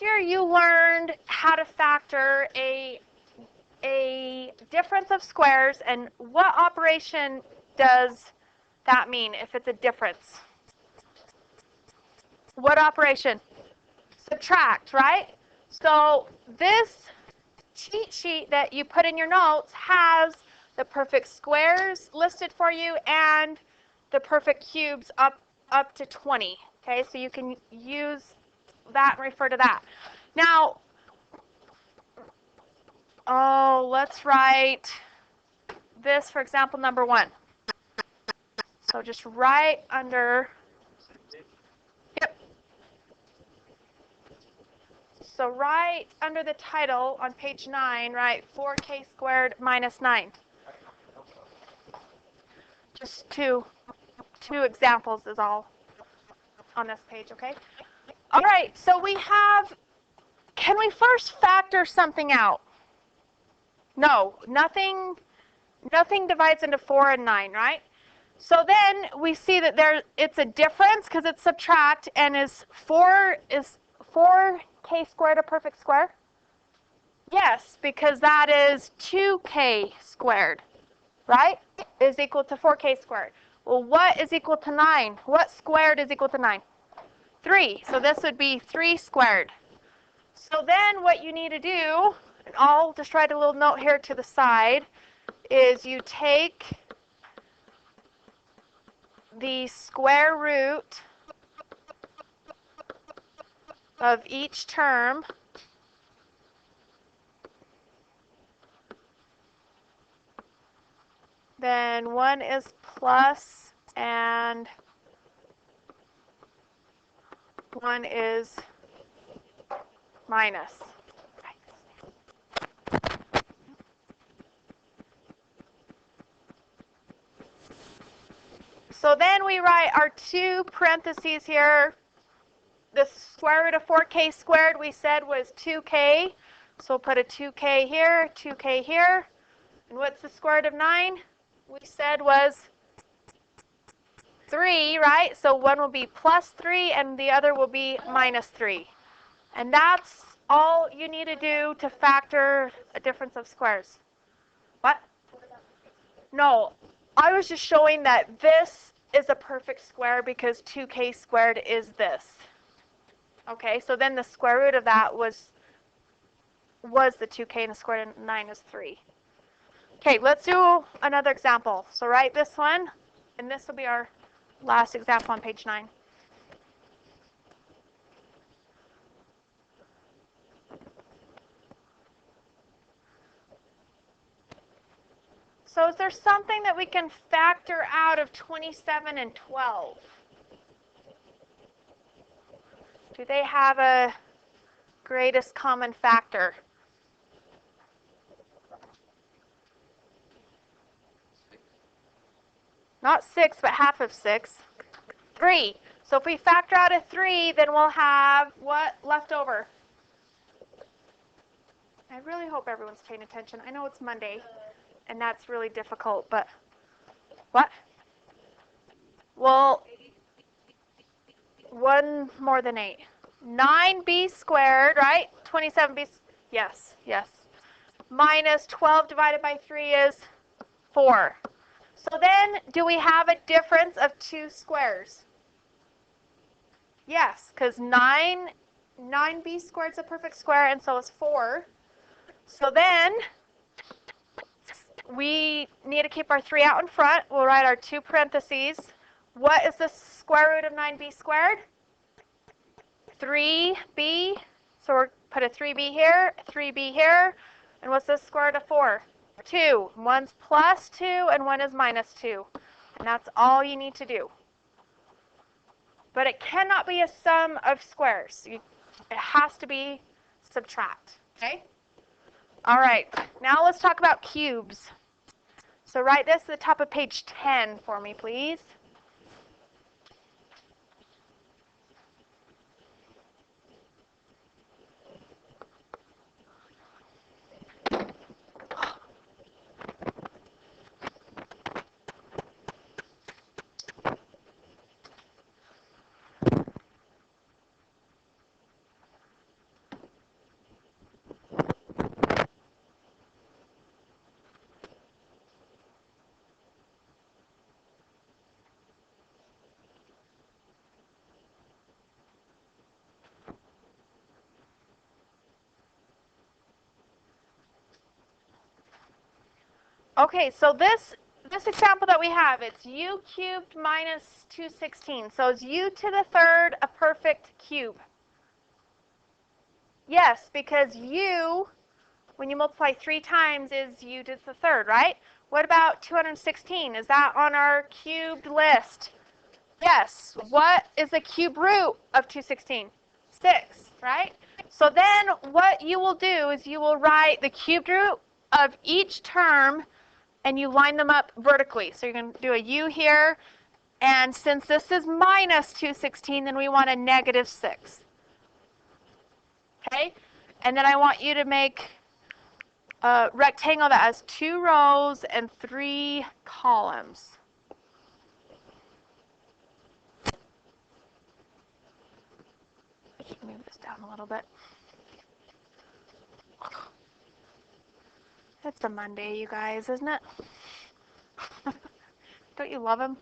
year you learned how to factor a difference of squares, and what operation does that mean if it's a difference? What operation? Subtract, right? So this cheat sheet that you put in your notes has the perfect squares listed for you and the perfect cubes up to 20. Okay, so you can use that and refer to that. Now, let's write this for example number 1. So just right under, yep. So right under the title on page 9, write 4k squared minus 9. Just two examples is all on this page, okay? All right, so we have, can we first factor something out? No, nothing divides into 4 and 9, right? So then we see that it's a difference because it's subtract, and is 4k squared a perfect square? Yes, because that is 2k squared, right? Is equal to 4k squared. Well, what is equal to 9? What squared is equal to 9? 3. So this would be 3 squared. So then what you need to do, and I'll just write a little note here to the side, is you take the square root of each term, then one is plus and one is minus. So then we write our 2 parentheses here. The square root of 4k squared we said was 2k. So we'll put a 2k here, 2k here. And what's the square root of 9? We said was 3, right? So one will be plus 3 and the other will be minus 3. And that's all you need to do to factor a difference of squares. What? No, I was just showing that this is a perfect square because 2k squared is this. Okay, so then the square root of that was the 2k, and the square root of 9 is 3. Okay, let's do another example. So write this one, and this will be our last example on page 9. So is there something that we can factor out of 27 and 12? Do they have a greatest common factor? Not 6, but half of 6. 3. So if we factor out a 3, then we'll have what left over? I really hope everyone's paying attention. I know it's Monday, and that's really difficult, but what? Well, 1 more than 8. 9b squared, right? 27b, yes, yes. Minus 12 divided by 3 is 4. So then, do we have a difference of 2 squares? Yes, because 9b squared is a perfect square, and so is 4. So then, we need to keep our 3 out in front. We'll write our 2 parentheses. What is the square root of 9b squared? 3b. So we'll put a 3b here, 3b here. And what's the square root of 4? 2. One's plus 2 and one is minus 2. And that's all you need to do. But it cannot be a sum of squares. It has to be subtract. Okay? All right. Now let's talk about cubes. So write this at the top of page 10 for me, please. Okay, so this example that we have, it's u cubed minus 216. So is u to the third a perfect cube? Yes, because u, when you multiply 3 times, is u to the third, right? What about 216? Is that on our cubed list? Yes. What is the cube root of 216? 6, right? So then what you will do is you will write the cubed root of each term and you line them up vertically. So you're going to do a u here, and since this is minus 216, then we want a negative 6. Okay? And then I want you to make a rectangle that has 2 rows and 3 columns. Move this down a little bit. It's a Monday, you guys, isn't it? Don't you love him?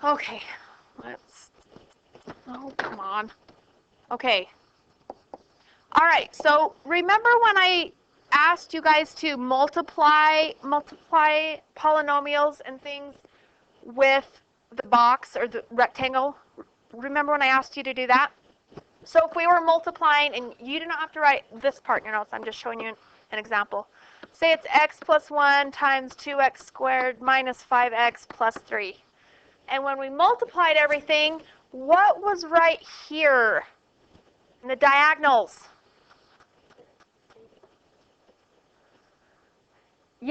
Okay, let's, oh, come on. Okay. All right, so remember when I asked you guys to multiply polynomials and things with the box or the rectangle? Remember when I asked you to do that? So if we were multiplying, and you do not have to write this part in your notes, I'm just showing you an example. Say it's x plus 1 times 2x squared minus 5x plus 3. And when we multiplied everything, what was right here in the diagonals?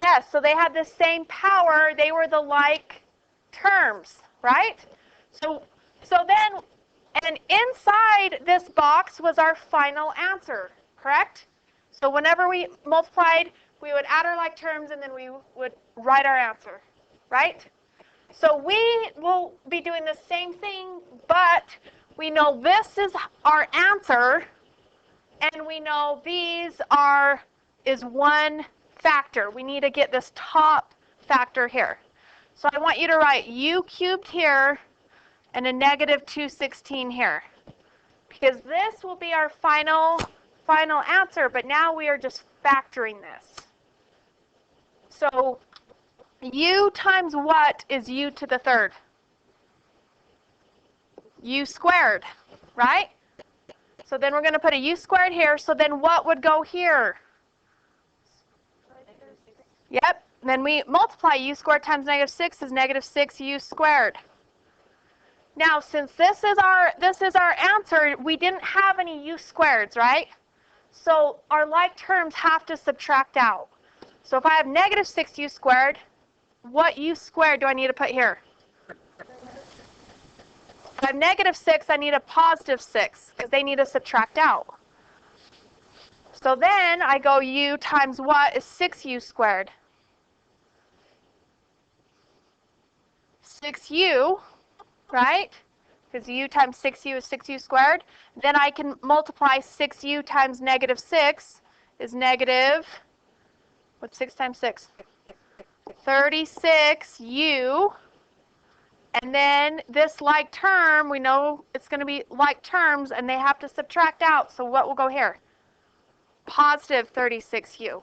Yes, so they had the same power. They were the like terms, right? So then, and inside this box was our final answer, correct? So whenever we multiplied, we would add our like terms, and then we would write our answer, right? So we will be doing the same thing, but we know this is our answer, and we know these is one factor. We need to get this top factor here. So I want you to write u cubed here and a negative 216 here, because this will be our final answer, but now we are just factoring this. So u times what is u to the third? U squared, right? So then we're going to put a u squared here. So then what would go here? Yep. Then we multiply u squared times negative 6 is negative 6u squared. Now, since this is our answer, we didn't have any u squareds, right? So our like terms have to subtract out. So if I have negative 6u squared, what u squared do I need to put here? If I have negative 6, I need a positive 6 because they need to subtract out. So then I go u times what is 6u squared? 6u, right? Because u times 6u is 6u squared. Then I can multiply 6u times negative 6 is negative, what's 6 times 6? 36u. And then this like term, we know it's going to be like terms, and they have to subtract out. So what will go here? Positive 36u.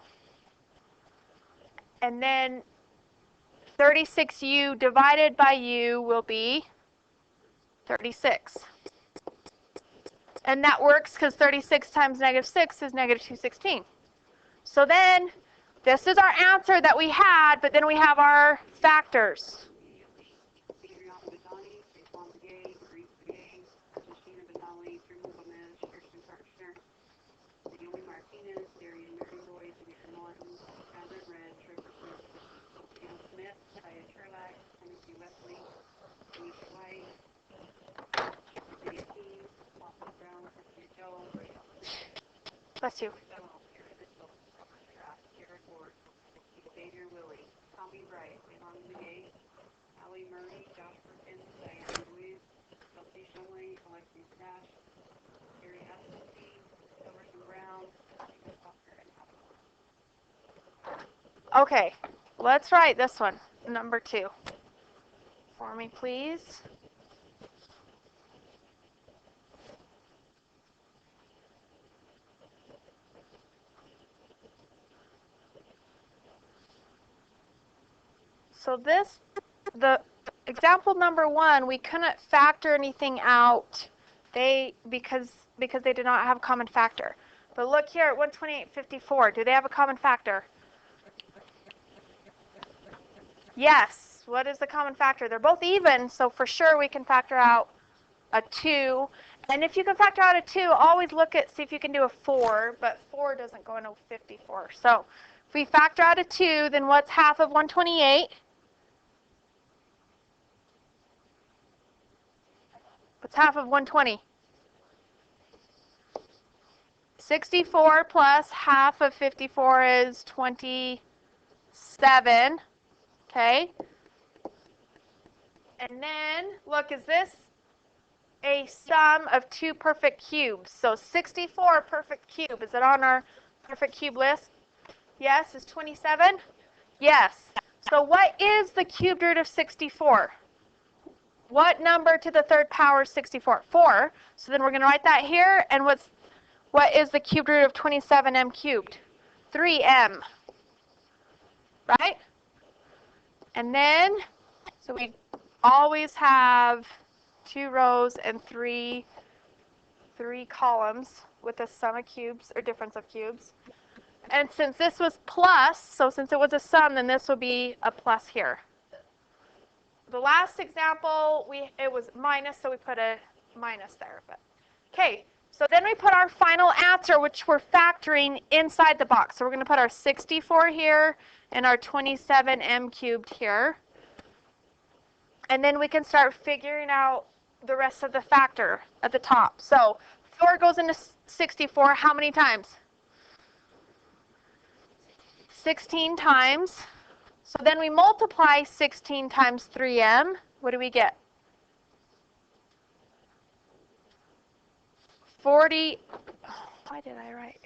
And then 36u divided by u will be 36. And that works because 36 times negative 6 is negative 216. So then this is our answer that we had, but then we have our factors. Bless you. Okay, let's write this one, number 2, for me, please. So the example number 1, we couldn't factor anything out because they did not have a common factor. But look here at 128.54. Do they have a common factor? Yes. What is the common factor? They're both even, so for sure we can factor out a 2. And if you can factor out a 2, always see if you can do a 4, but 4 doesn't go into 54. So if we factor out a 2, then what's half of 128? What's half of 120? 64 plus half of 54 is 27. Okay. And then, look, is this a sum of 2 perfect cubes? So 64 perfect cube. Is it on our perfect cube list? Yes. Is 27? Yes. So what is the cubed root of 64? What number to the third power is 64? 4. So then we're going to write that here. And what is the cubed root of 27m cubed? 3m. Right? And then, so we always have 2 rows and 3 columns with a sum of cubes or difference of cubes. And since this was plus, so since it was a sum, then this will be a plus here. The last example, it was minus, so we put a minus there. But okay, so then we put our final answer, which we're factoring inside the box. So we're going to put our 64 here and our 27m cubed here. And then we can start figuring out the rest of the factor at the top. So 4 goes into 64 how many times? 16 times. So then we multiply 16 times 3m. What do we get? 40. Why did I write?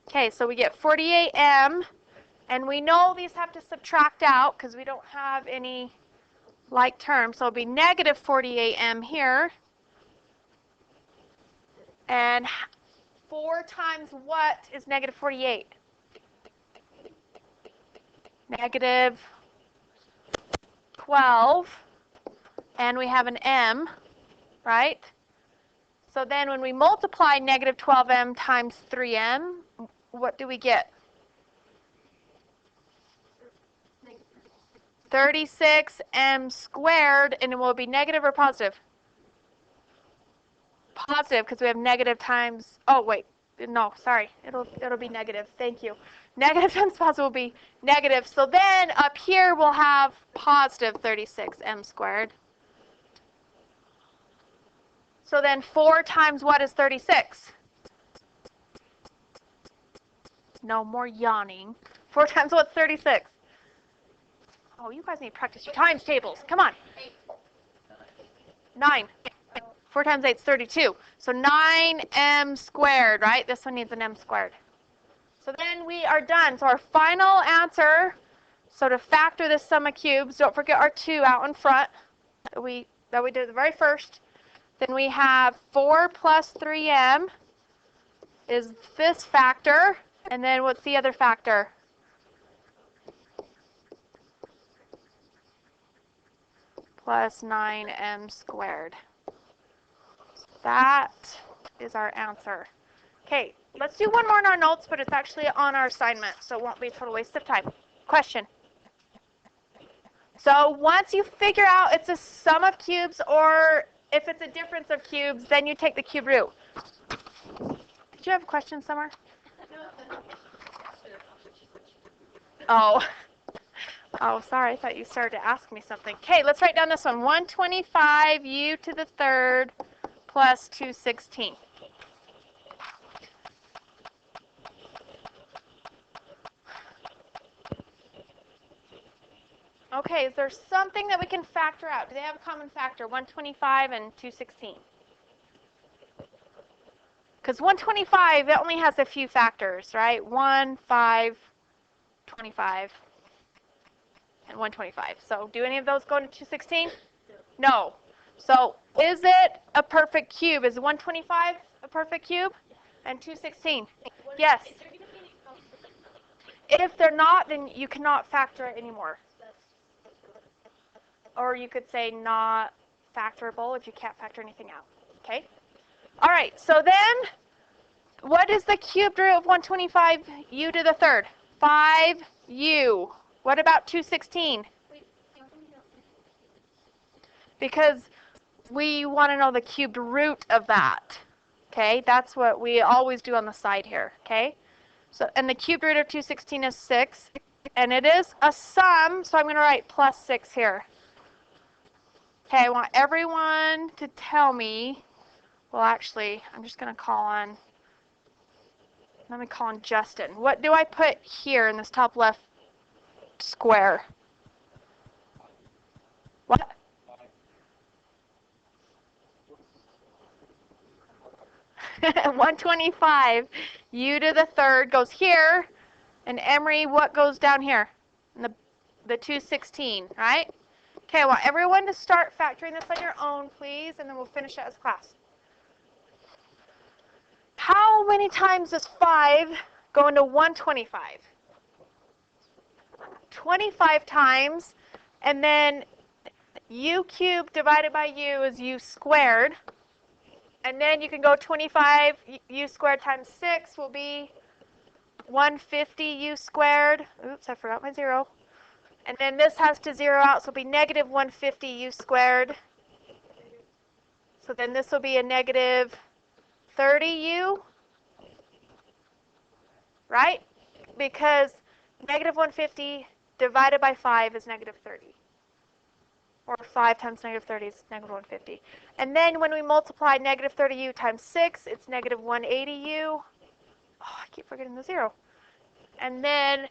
Okay, so we get 48m. And we know these have to subtract out because we don't have any like terms. So it'll be negative 48m here. And 4 times what is negative 48? Negative 12. And we have an m, right? So then when we multiply negative 12m times 3m, what do we get? 36m squared, and it will be negative or positive? Positive, because we have negative times, oh wait, no, sorry, it'll be negative, thank you. Negative times positive will be negative, so then up here we'll have positive 36m squared. So then 4 times what is 36? No more yawning. 4 times what's 36? Oh, you guys need to practice your times tables. Come on. 9. 4 times 8 is 32. So 9m squared, right? This one needs an m squared. So then we are done. So our final answer, so to factor this sum of cubes, don't forget our 2 out in front that we did the very first. Then we have 4 plus 3m is this factor. And then what's the other factor? Plus 9m squared. That is our answer. Okay, let's do one more in our notes, but it's actually on our assignment, so it won't be a total waste of time. Question. So once you figure out it's a sum of cubes, or if it's a difference of cubes, then you take the cube root. Did you have a question somewhere? Oh. Oh, sorry, I thought you started to ask me something. Okay, let's write down this one. 125 u to the third plus 216. Okay, is there something that we can factor out? Do they have a common factor, 125 and 216? Because 125, it only has a few factors, right? 1, 5, 25, and 125. So do any of those go into 216? No. So is it a perfect cube? Is 125 a perfect cube? And 216? Yes. If they're not, then you cannot factor it anymore. Or you could say not factorable if you can't factor anything out. Okay? All right, so then what is the cubed root of 125u to the third? 5u. What about 216? Because we want to know the cubed root of that. Okay, that's what we always do on the side here. Okay, so and the cubed root of 216 is 6, and it is a sum, so I'm going to write plus 6 here. Okay, I want everyone to tell me, well actually, I'm just going to call on, let me call on Justin. What do I put here in this top left square? What? $125. U to the third goes here. And Emery, what goes down here? The 216, right? Okay, I want everyone to start factoring this on your own, please, and then we'll finish it as class. How many times does 5 go into 125? 25 times, and then u cubed divided by u is u squared. And then you can go 25 u squared times 6 will be 150 u squared. Oops, I forgot my 0. And then this has to 0 out, so it'll be negative 150 u squared. So then this will be a negative 30u, right? Because negative 150 divided by 5 is negative 30. Or 5 times negative 30 is negative 150. And then when we multiply negative 30u times 6, it's negative 180u. Oh, I keep forgetting the 0. And then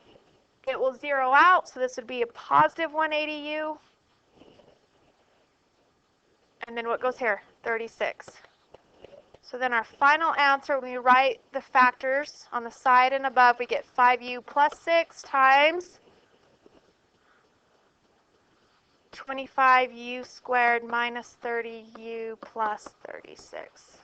it will 0 out, so this would be a positive 180u. And then what goes here? 36. So then our final answer, when we write the factors on the side and above, we get 5u plus 6 times 25u squared minus 30u plus 36.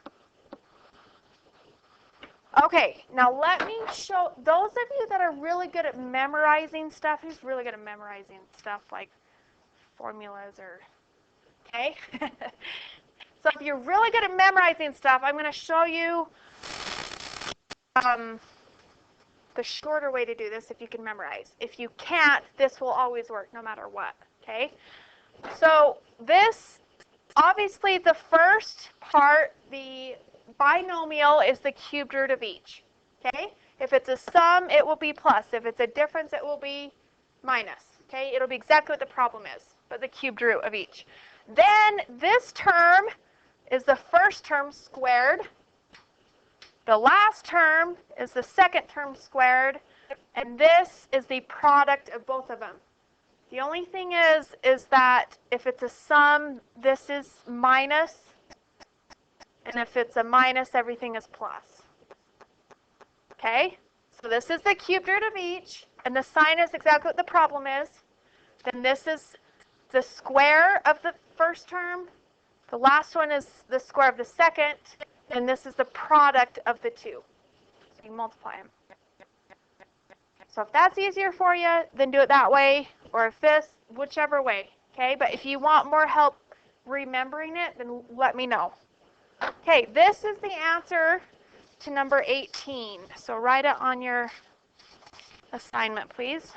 Okay, now let me show those of you that are really good at memorizing stuff. Who's really good at memorizing stuff like formulas or, okay? So if you're really good at memorizing stuff, I'm going to show you the shorter way to do this if you can memorize. If you can't, this will always work no matter what, okay? So this, obviously the first part, the binomial is the cubed root of each, okay? If it's a sum, it will be plus. If it's a difference, it will be minus, okay? It'll be exactly what the problem is, but the cubed root of each. Then this term is the first term squared. The last term is the second term squared, and this is the product of both of them. The only thing is that if it's a sum, this is minus, and if it's a minus, everything is plus. Okay? So this is the cubed root of each, and the sign is exactly what the problem is. Then this is the square of the first term. The last one is the square of the second, and this is the product of the two. So you multiply them. So if that's easier for you, then do it that way, or if this, whichever way, okay? But if you want more help remembering it, then let me know. Okay, this is the answer to number 18. So write it on your assignment, please.